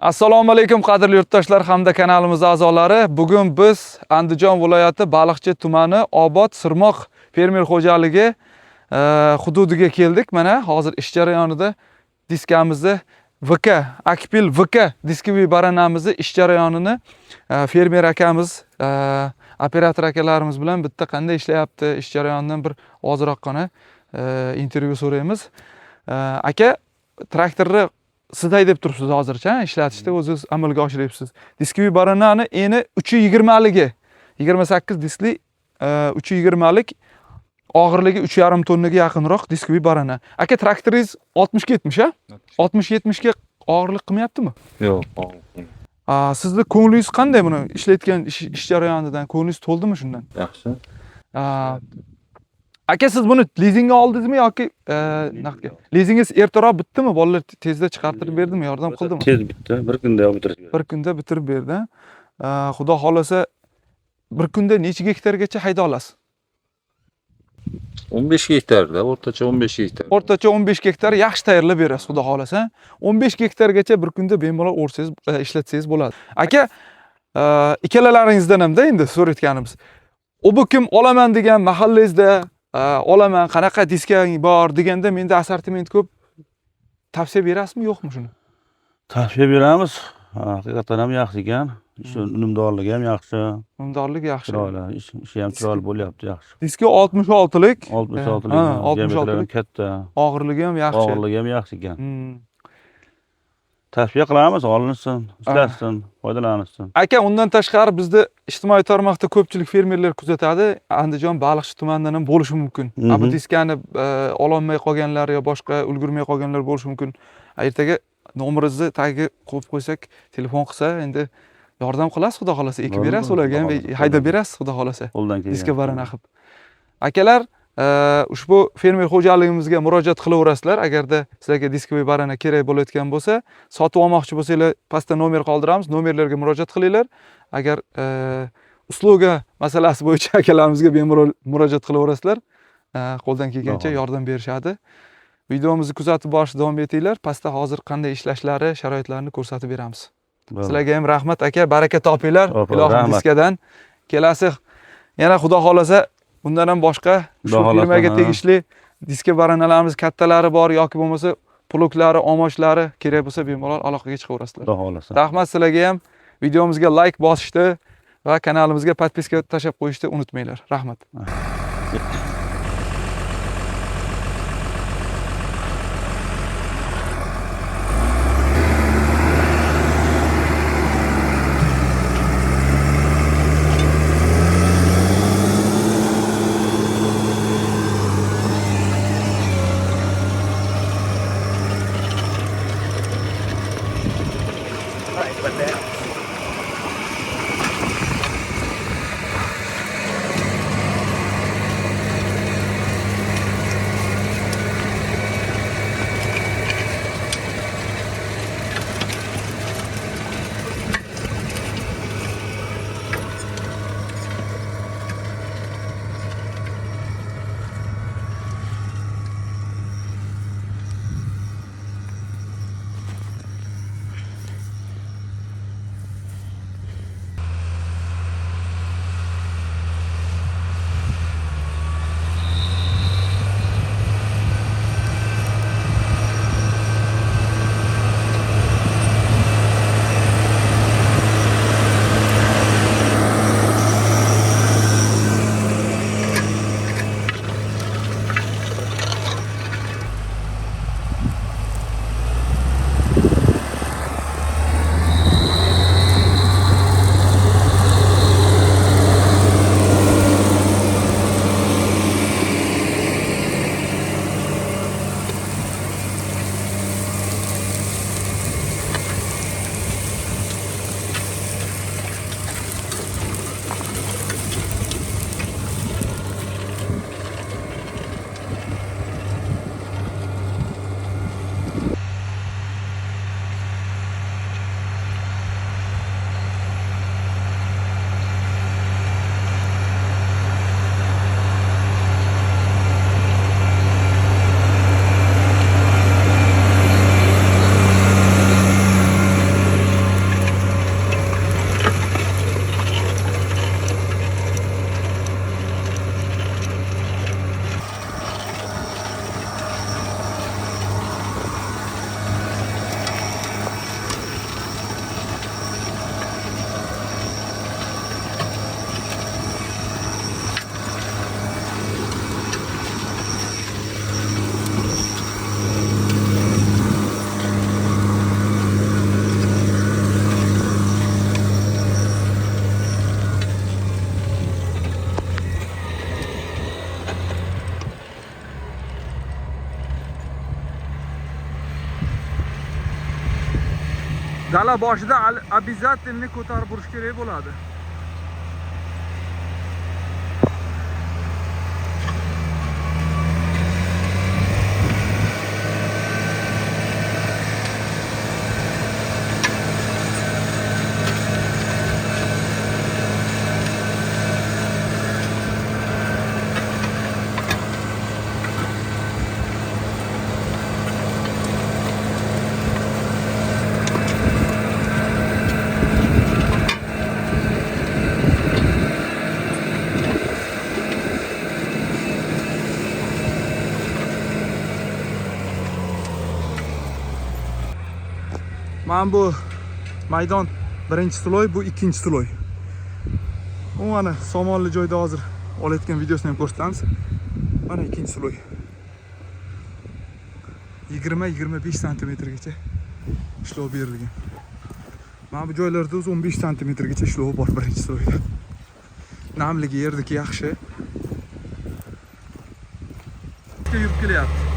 Assalomu alaykum qadrli yurtdoshlar hamda kanalimiz a'zolari. Bugun biz Andijon viloyati Baliqchi tumani Obod Sirmoq fermer xo'jaligi hududiga keldik. Mana hozir ish jarayonida diskamizni VK Akpil VK diskiviy baranamizni ish jarayonini fermer akamiz, operator akalarimiz bilan bitta qanday ishlayapti, ish jarayonidan bir ozroqqina intervyu so'raymiz. Aka, traktorni siday deb turibsiz hozircha, ishlatishda o'zingiz amalga oshiryapsiz. Diskiviy baranani eni 320 ligi, 28 diskli 320 lik, og'irligi 3,5 tonnaga yaqinroq diskiviy barana. Aka, traktoringiz 60-70 ha? 60-70 ga og'irlik qilmayaptimi? Yo'q, Sizni ko'nglingiz qanday buni ishlayotgan ish jarayonidan? Ko'nglingiz to'ldimi shundan? yaxshi. Aka, siz buni lizingga oldingizmi yoki naqdga? Lizingiz ertaroq bitdimi? Bolalar tezda chiqartirib berdimi, yordam qildimi? Tez bitdi, bir kunda bitirib berdi. Bir kunda bitirib berdi. Xudo xolasa bir kunda necha gektargacha hayda olasiz? 15 gektarda, o'rtacha 15 gektar. O'rtacha 15 gektar yaxshi tayyorlab berasiz, xudo xolasa. 15 gektargacha bir kunda bemalol o'rsangiz, ishlatsangiz bo'ladi. Aka, ikkalalaringizdan hamda endi so'rayotganimiz. Kim olaman degan mahallangizda olaman, qanaqa diskang bor deganda menda assortiment ko'p. Tavsiya berasizmi, yo'qmi shuni? Tavsiya beramiz. Haqiqatan ham yaxshi ekan. Shu unumdorligi ham yaxshi. Unumdorlik yaxshi. Chiroyli, ishi ham chiroyli bo'lyapti, yaxshi. Diski 66 lik. 66 lik. 66 lik katta. Og'irligi ham yaxshi. Og'irligi ham yaxshi ekan. Tavsiya qilamiz, olinsin, ishlatsin, foydalanilsin. Aka, undan tashqari bizda ijtimoiy tarmoqda ko'pchilik fermerlar kuzatadi. Andijon Baliqchi tumanidan ham bo'lishi mumkin. Bu diskani ololmay qolganlar yo boshqa ulgurmay qolganlar bo'lishi mumkin. Ertaga nomeringizni tagiga qo'yib qo'ysak, telefon qilsa, endi yordam qilasiz, xudo xolasa. Ekib berasiz, ularga ham haydab berasiz, xudo xolasa. Qo'ldan kelgan. Diska barana qilib. Akalar, ushbu fermer xo'jaligimizga murojaat qilaverasizlar. Agarda sizlarga diskiviy barana kerak bo'layotgan bo'lsa, sotib olmoqchi bo'lsanglar, pastda nomer qoldiramiz. Nomerlarga murojaat qilinglar. Agar usluga masalasi bo'yicha akalarimizga bemalol murojaat qilaverasizlar. Qo'ldan kelgancha yordam berishadi. Videomizni kuzatib borishda davom etinglar. Pastda hozir qanday ishlashlari, sharoitlarini ko'rsatib beramiz. Sizlarga ham rahmat aka, baraka topinglar. Ilohim diskadan kelasi yana xudo xolasa bundan ham boshqa shu firmaga tegishli diska baranalarimiz kattalari bor yoki bo'lmasa pluklari, omoshlari kerak bo'lsa bemalol aloqaga chiqaverasizlar. Xudo xolasa. Rahmat sizlarga ham. Videomizga like bosishni va kanalimizga podpiska tashlab qo'yishni unutmanglar. Rahmat. Dala boshida обязательно ko'tarib burish kerak bo'ladi. Mana bu maydon birinchi sloy, bu ikkinchi sloy. U mana somonli joyda hozir olayotgan videosini ham ko'rsatamiz. Mana ikkinchi sloy. 20-25 cm gacha ishlov berilgan. Mana bu joylarda 15 cm gacha ishlov bor birinchi sloyda. Namligi yerdagi yaxshi. Yurib kelyapti.